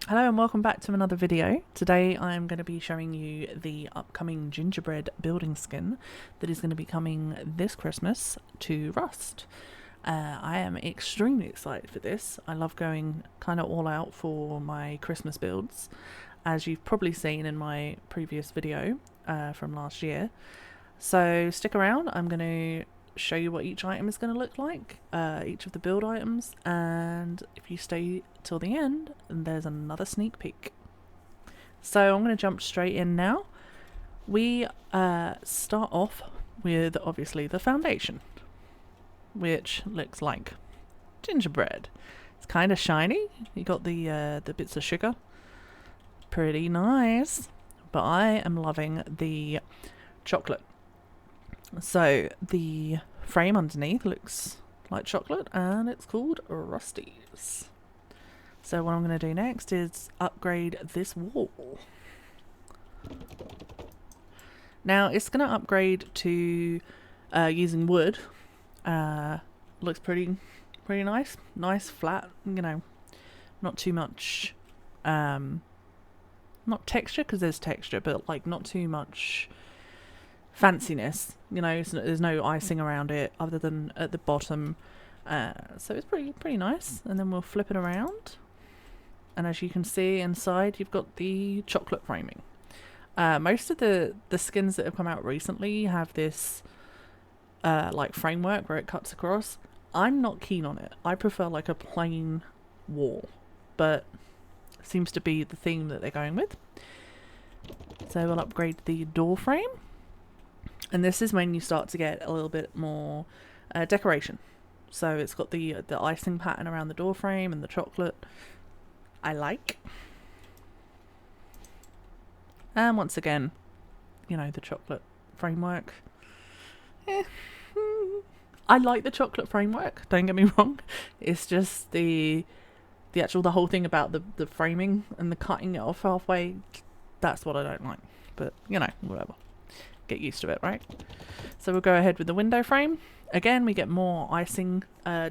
Hello and welcome back to another video. Today I am going to be showing you the upcoming gingerbread building skin that is going to be coming this Christmas to Rust. I am extremely excited for this. I love going kind of all out for my Christmas builds, as you've probably seen in my previous video from last year. So stick around, I'm going to show you what each item is going to look like, each of the build items, and if you stay till the end, there's another sneak peek. So I'm going to jump straight in now. We start off with obviously the foundation, which looks like gingerbread. It's kind of shiny. You got the bits of sugar, pretty nice. But I am loving the chocolate. So the frame underneath looks like chocolate and it's called Rusties. So what I'm going to do next is upgrade this wall. Now it's going to upgrade to using wood. Looks pretty nice. Nice flat, you know, not too much not texture, because there's texture, but like not too much fanciness, you know. There's no icing around it other than at the bottom, so it's pretty nice. And then we'll flip it around, and as you can see inside you've got the chocolate framing. Most of the skins that have come out recently have this like framework where it cuts across. I'm not keen on it. I prefer like a plain wall, but seems to be the theme that they're going with. So we'll upgrade the door frame. And this is when you start to get a little bit more decoration. So it's got the icing pattern around the door frame and the chocolate. I like. And once again, you know, the chocolate framework. I like the chocolate framework, don't get me wrong. It's just the whole thing about the framing and the cutting it off halfway, that's what I don't like. But, you know, whatever. Get used to it, right? So we'll go ahead with the window frame. Again, we get more icing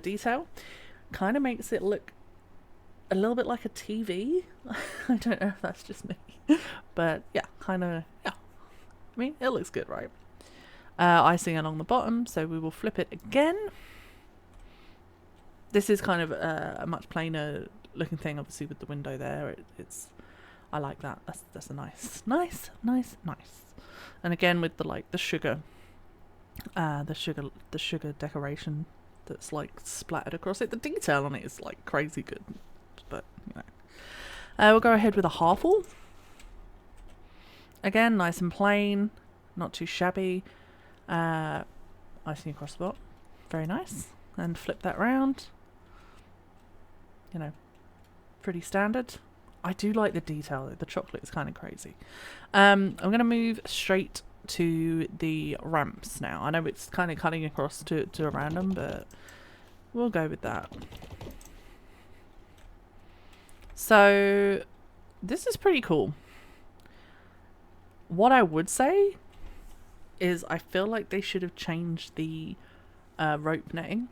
detail. Kind of makes it look a little bit like a TV. I don't know if that's just me. But yeah, kind of, yeah. I mean, it looks good, right? Icing along the bottom, so we will flip it again. This is kind of a much plainer looking thing, obviously, with the window there. It's I like that. That's a nice. And again with the sugar, the sugar decoration that's like splattered across it. The detail on it is like crazy good. But you know, we'll go ahead with a half-wall. Again, nice and plain, not too shabby. Icing across the bottom, very nice. And flip that round. You know, pretty standard. I do like the detail. The chocolate is kind of crazy. I'm going to move straight to the ramps now. I know it's kind of cutting across to a random, but we'll go with that. So this is pretty cool. What I would say is I feel like they should have changed the rope netting.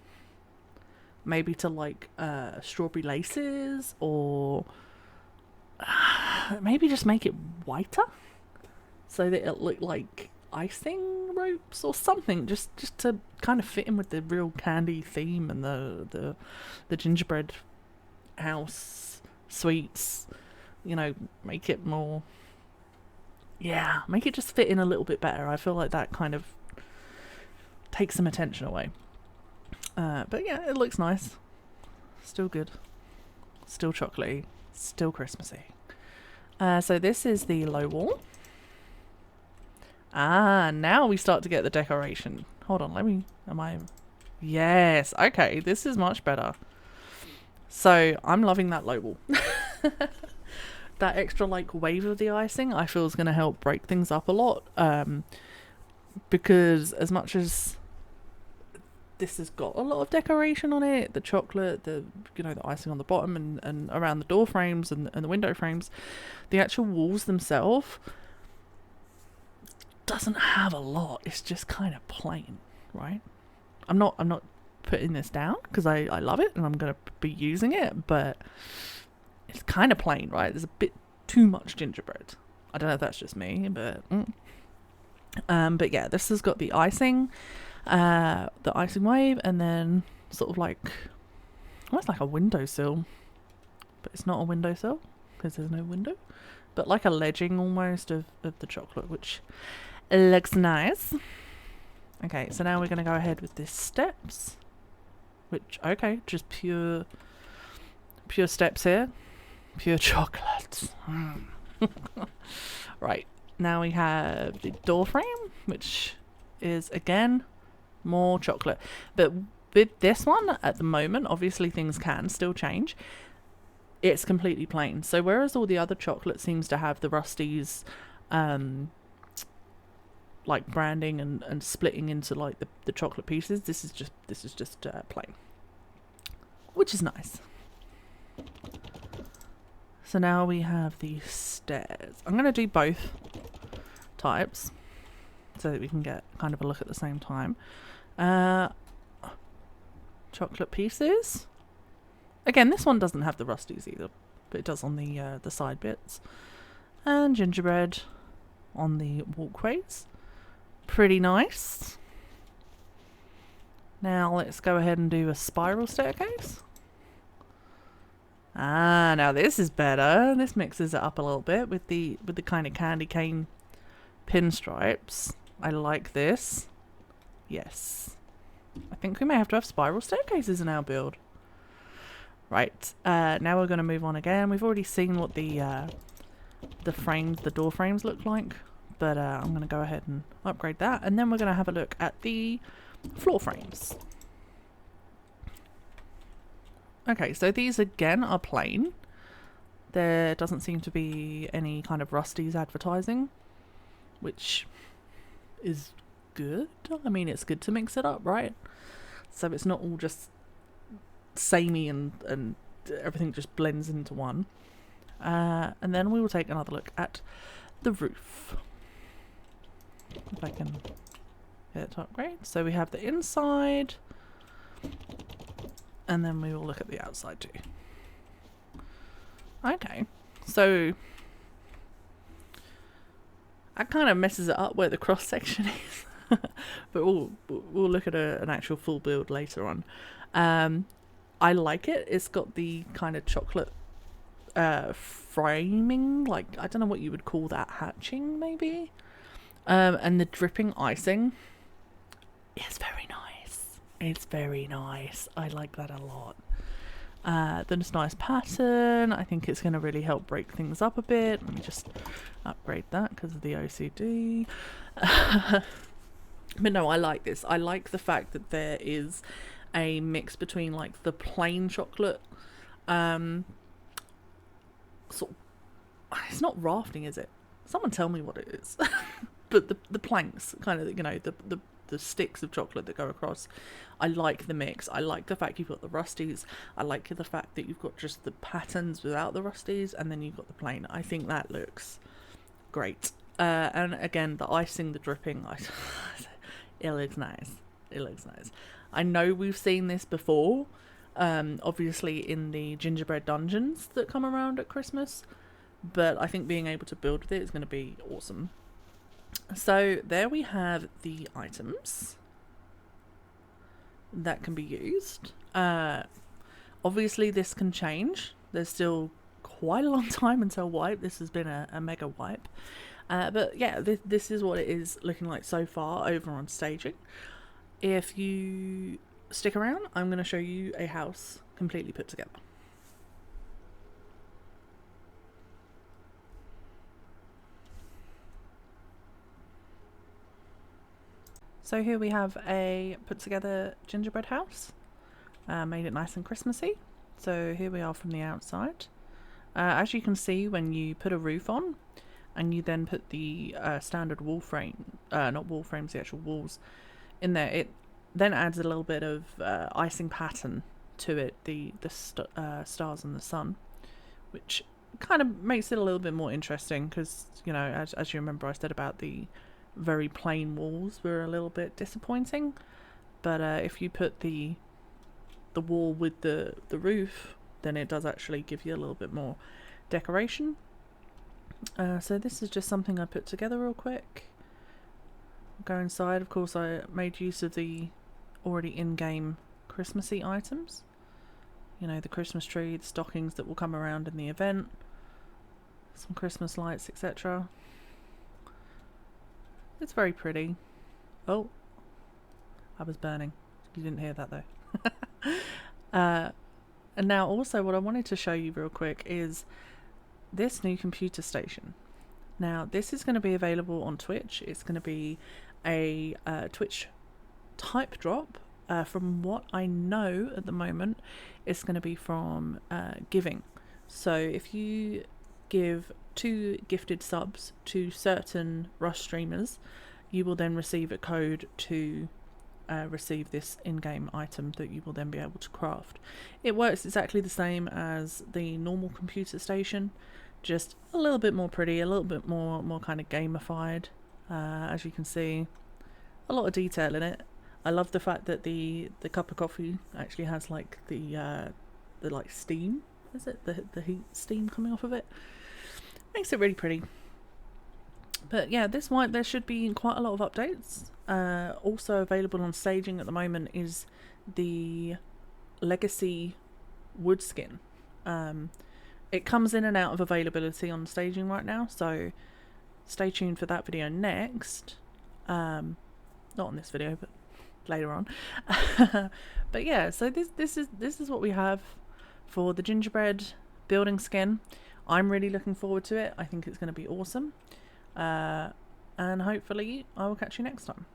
Maybe to like strawberry laces, or maybe just make it whiter so that it looked like icing ropes or something, just to kind of fit in with the real candy theme and the gingerbread house sweets, you know. Make it more, yeah, make it just fit in a little bit better. I feel like that kind of takes some attention away. But yeah, it looks nice. Still good. Still chocolatey. Still Christmassy. So this is the low wall. Now we start to get the decoration. Hold on, yes, okay, this is much better. So I'm loving that low wall. That extra like wave of the icing I feel is going to help break things up a lot. Because as much as this has got a lot of decoration on it, the chocolate, the icing on the bottom and around the door frames and the window frames, the actual walls themselves doesn't have a lot. It's just kind of plain, right? I'm not putting this down because I love it and I'm going to be using it, but it's kind of plain, right? There's a bit too much gingerbread. I don't know if that's just me, but yeah, this has got the icing wave, and then sort of like almost like a windowsill, but it's not a windowsill because there's no window, but like a ledging almost of the chocolate, which looks nice. Okay, so now we're going to go ahead with the steps, which, okay, just pure steps here, pure chocolate. Right, now we have the door frame, which is again more chocolate, but with this one at the moment, obviously things can still change. It's completely plain. So whereas all the other chocolate seems to have the Rusty's like branding and splitting into like the chocolate pieces, this is just plain, which is nice. So now we have the stairs. I'm going to do both types so that we can get kind of a look at the same time. Chocolate pieces. Again, this one doesn't have the Rusties either, but it does on the side bits. And gingerbread on the walkways. Pretty nice. Now let's go ahead and do a spiral staircase. Ah, now this is better. This mixes it up a little bit with the kind of candy cane pinstripes. I like this. Yes. I think we may have to have spiral staircases in our build. Right, now we're going to move on again. We've already seen what the door frames look like, but I'm going to go ahead and upgrade that, and then we're going to have a look at the floor frames. Okay, so these again are plain. There doesn't seem to be any kind of Rusty's advertising, which is good. I mean, it's good to mix it up, right? So it's not all just samey and everything just blends into one. And then we will take another look at the roof. If I can get it to upgrade. So we have the inside, and then we will look at the outside too. Okay, so that kind of messes it up where the cross section is, but we'll look at an actual full build later on. I like it. It's got the kind of chocolate framing, like I don't know what you would call that, hatching maybe, and the dripping icing is very nice. It's very nice. I like that a lot. Then it's a nice pattern. I think it's going to really help break things up a bit. Let me just upgrade that because of the OCD. But no, I like this. I like the fact that there is a mix between like the plain chocolate sort of, it's not rafting, is it? Someone tell me what it is. But the planks, kind of, you know, the sticks of chocolate that go across. I like the mix. I like the fact you've got the Rusties. I like the fact that you've got just the patterns without the Rusties, and then you've got the plain. I think that looks great. And again, the icing, the dripping, it looks nice. It looks nice. I know we've seen this before, obviously in the gingerbread dungeons that come around at Christmas, but I think being able to build with it is going to be awesome. So there we have the items that can be used. Obviously this can change. There's still quite a long time until wipe. This has been a mega wipe. But yeah, this is what it is looking like so far over on staging. If you stick around, I'm going to show you a house completely put together. So here we have a put together gingerbread house. Made it nice and Christmassy. So here we are from the outside. As you can see, when you put a roof on and you then put the standard wall frame, not wall frames, the actual walls in there, it then adds a little bit of icing pattern to it, the stars and the sun, which kind of makes it a little bit more interesting because, you know, as you remember, I said about the very plain walls were a little bit disappointing, but if you put the wall with the roof then it does actually give you a little bit more decoration. So this is just something I put together real quick. Go inside. Of course, I made use of the already in-game Christmassy items. You know, the Christmas tree, the stockings that will come around in the event, some Christmas lights, etc. It's very pretty. Oh, I was burning. You didn't hear that though. And now also what I wanted to show you real quick is this new computer station. Now this is going to be available on Twitch. It's going to be a Twitch type drop. From what I know at the moment, it's going to be from giving. So if you give 2 gifted subs to certain RUST streamers, you will then receive a code to receive this in-game item that you will then be able to craft. It works exactly the same as the normal computer station, just a little bit more pretty, a little bit more kind of gamified. As you can see, a lot of detail in it. I love the fact that the cup of coffee actually has like the like steam. Is it the heat steam coming off of it? Makes it really pretty. But yeah, there should be quite a lot of updates. Also available on staging at the moment is the Legacy wood skin. It comes in and out of availability on staging right now, so stay tuned for that video next. Not on this video, but later on. But yeah, so this is what we have for the gingerbread building skin. I'm really looking forward to it. I think it's going to be awesome. And hopefully I will catch you next time.